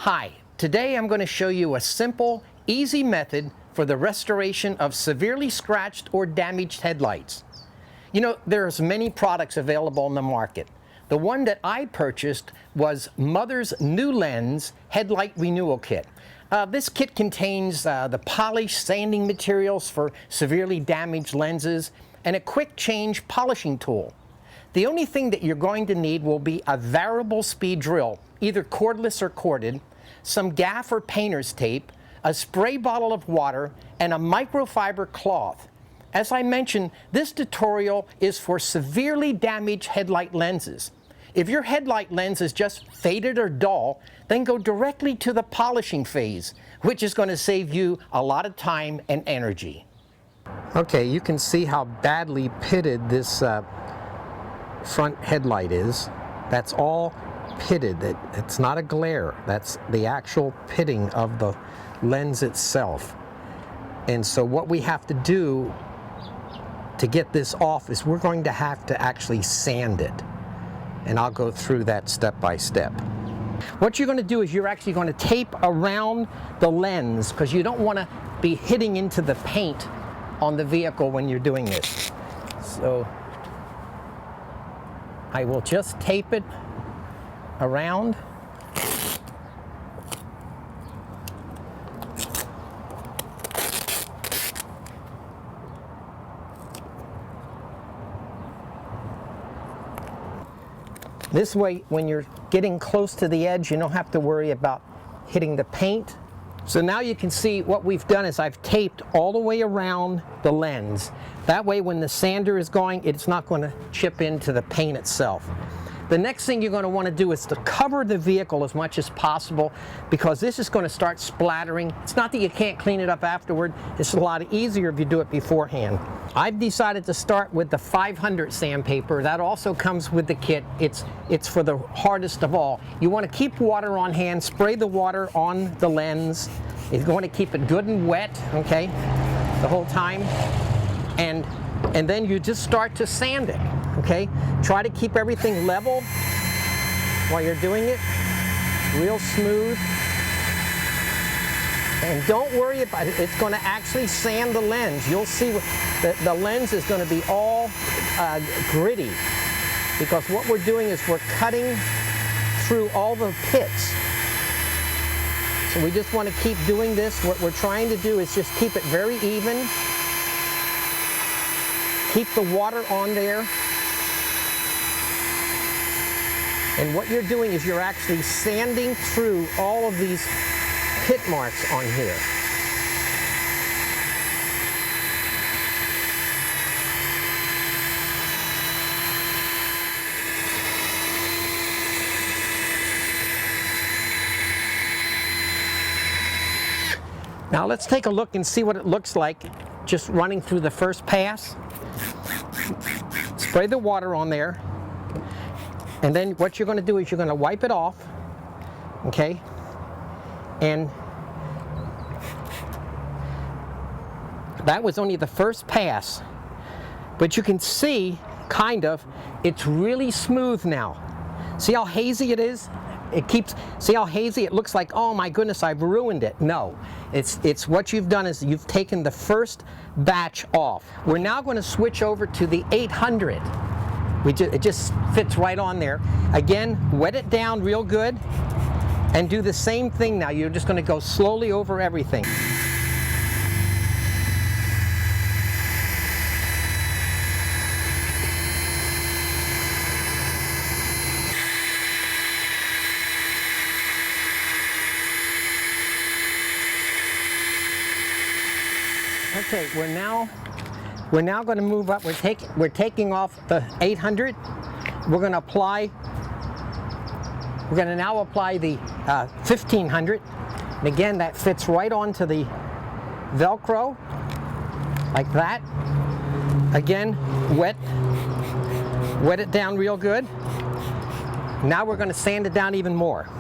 Hi, today I'm going to show you a simple, easy method for the restoration of severely scratched or damaged headlights. You know, there's many products available on the market. The one that I purchased was Mother's New Lens Headlight Renewal Kit. This kit contains the polished sanding materials for severely damaged lenses and a quick change polishing tool. The only thing that you're going to need will be a variable speed drill, either cordless or corded, some gaff or painter's tape, a spray bottle of water, and a microfiber cloth. As I mentioned, this tutorial is for severely damaged headlight lenses. If your headlight lens is just faded or dull, then go directly to the polishing phase, which is going to save you a lot of time and energy. Okay, you can see how badly pitted this front headlight is. That's all pitted. It's not a glare. That's the actual pitting of the lens itself. And so what we have to do to get this off is we're going to have to actually sand it. And I'll go through that step by step. What you're going to do is you're actually going to tape around the lens because you don't want to be hitting into the paint on the vehicle when you're doing this. So I will just tape it around. This way, when you're getting close to the edge, you don't have to worry about hitting the paint. So now you can see what we've done is I've taped all the way around the lens. That way when the sander is going, it's not going to chip into the paint itself. The next thing you're going to want to do is to cover the vehicle as much as possible because this is going to start splattering. It's not that you can't clean it up afterward. It's a lot easier if you do it beforehand. I've decided to start with the 500 sandpaper. That also comes with the kit. It's for the hardest of all. You want to keep water on hand, spray the water on the lens. It's going to keep it good and wet, okay, the whole time. And then you just start to sand it, okay? Try to keep everything level while you're doing it, real smooth. And don't worry about it, it's going to actually sand the lens. You'll see the lens is going to be all gritty because what we're doing is we're cutting through all the pits. So we just want to keep doing this. What we're trying to do is just keep it very even. Keep the water on there. And what you're doing is you're actually sanding through all of these pit marks on here. Now let's take a look and see what it looks like just running through the first pass. Spray the water on there, and then what you're going to do is you're going to wipe it off, okay? And that was only the first pass, but you can see, kind of, it's really smooth now. See how hazy it is? See how hazy it looks like, oh my goodness, I've ruined it. No, it's what you've done is you've taken the first batch off. We're now going to switch over to the 800. It just fits right on there. Again, wet it down real good and do the same thing now. You're just going to go slowly over everything. Okay, we're now going to move up. We're taking off the 800. We're going to now apply the 1500. And again, that fits right onto the Velcro, like that. Again, wet it down real good. Now we're going to sand it down even more.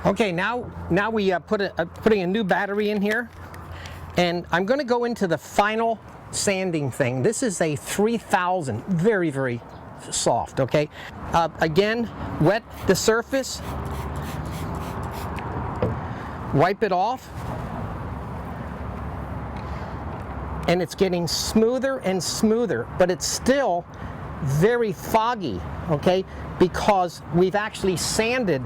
Okay, now we putting a new battery in here, and I'm going to go into the final sanding thing. This is a 3000, very, very soft, okay? Again, wet the surface, wipe it off, and it's getting smoother and smoother, but it's still very foggy, okay? Because we've actually sanded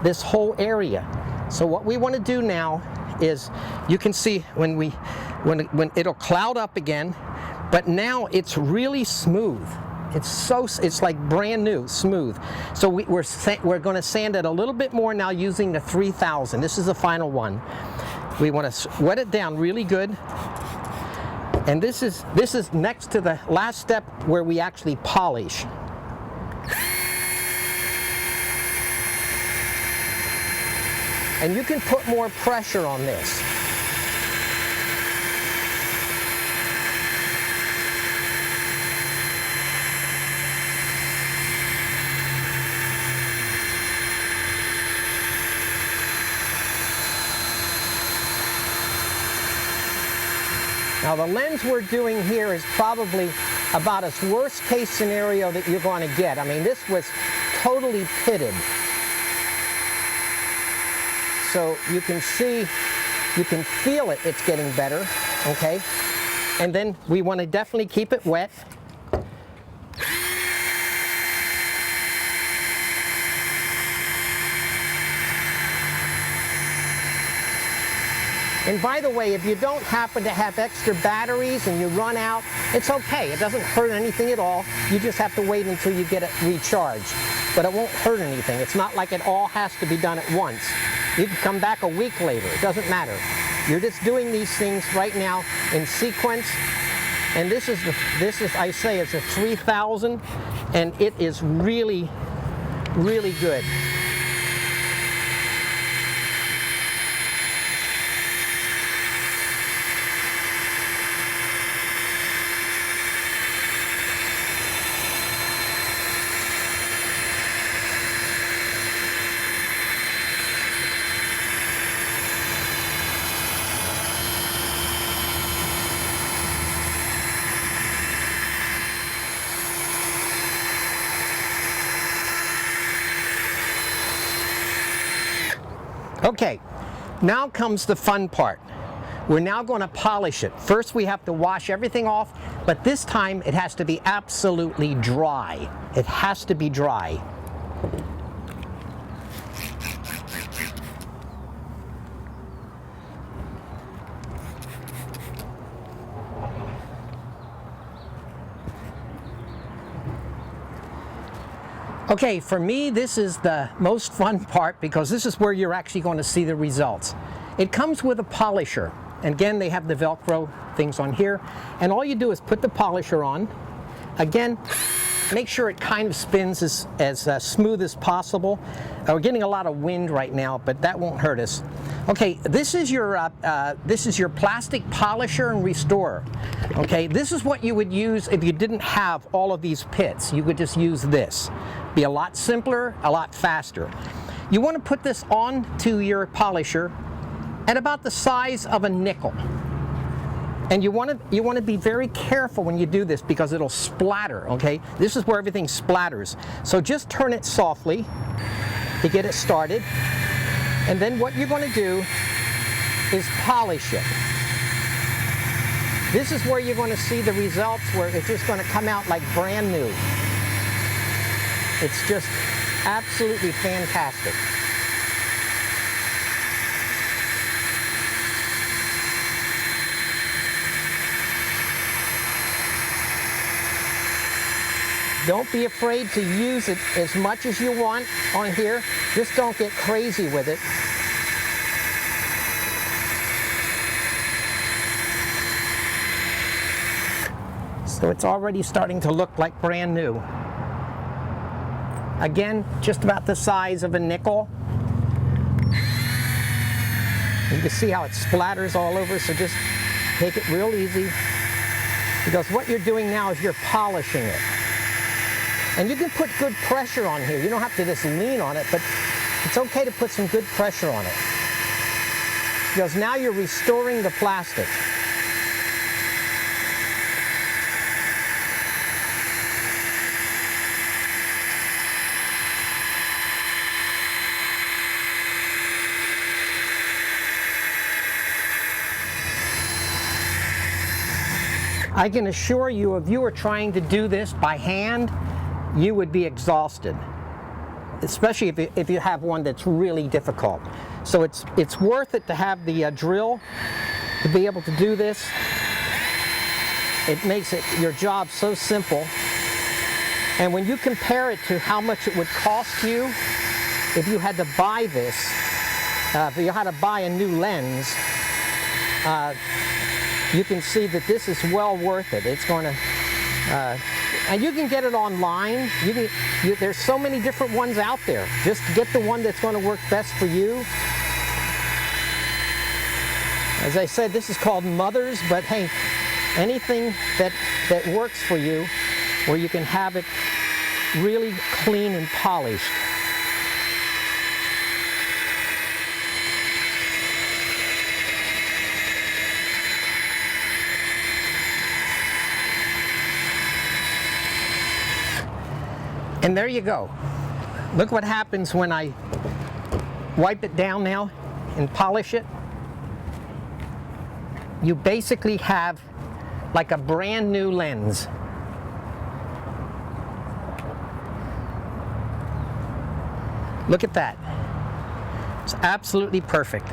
this whole area. So what we want to do now is, you can see when it'll cloud up again, but now it's really smooth. It's like brand new, smooth. So we're going to sand it a little bit more now using the 3000. This is the final one. We want to wet it down really good. And this is next to the last step where we actually polish. And you can put more pressure on this. Now the lens we're doing here is probably about as worst case scenario that you're going to get. I mean, this was totally pitted. So you can see, you can feel it, it's getting better, okay? And then we want to definitely keep it wet. And by the way, if you don't happen to have extra batteries and you run out, it's okay. It doesn't hurt anything at all. You just have to wait until you get it recharged. But it won't hurt anything. It's not like it all has to be done at once. You can come back a week later. It doesn't matter. You're just doing these things right now in sequence. And this is, I say, it's a 3000, and it is really, really good. Okay, now comes the fun part. We're now going to polish it. First we have to wash everything off, but this time it has to be absolutely dry. It has to be dry. Okay, for me, this is the most fun part because this is where you're actually going to see the results. It comes with a polisher. And again, they have the Velcro things on here. And all you do is put the polisher on. Again, make sure it kind of spins as smooth as possible. We're getting a lot of wind right now, but that won't hurt us. Okay, this is your plastic polisher and restorer. Okay, this is what you would use if you didn't have all of these pits. You would just use this. Be a lot simpler, a lot faster. You want to put this on to your polisher at about the size of a nickel. And you want to be very careful when you do this because it'll splatter, okay? This is where everything splatters. So just turn it softly to get it started. And then what you're going to do is polish it. This is where you're going to see the results where it's just going to come out like brand new. It's just absolutely fantastic. Don't be afraid to use it as much as you want on here. Just don't get crazy with it. So it's already starting to look like brand new. Again, just about the size of a nickel. You can see how it splatters all over, so just take it real easy. Because what you're doing now is you're polishing it. And you can put good pressure on here. You don't have to just lean on it, but it's okay to put some good pressure on it, because now you're restoring the plastic. I can assure you, if you were trying to do this by hand, you would be exhausted, especially if you have one that's really difficult. So it's worth it to have the drill to be able to do this. It makes your job so simple. And when you compare it to how much it would cost you if you had to buy this, if you had to buy a new lens, you can see that this is well worth it. It's going to, and you can get it online. There's so many different ones out there. Just get the one that's going to work best for you. As I said, this is called Mother's, but hey, anything that works for you, where you can have it really clean and polished. And there you go. Look what happens when I wipe it down now and polish it. You basically have like a brand new lens. Look at that. It's absolutely perfect.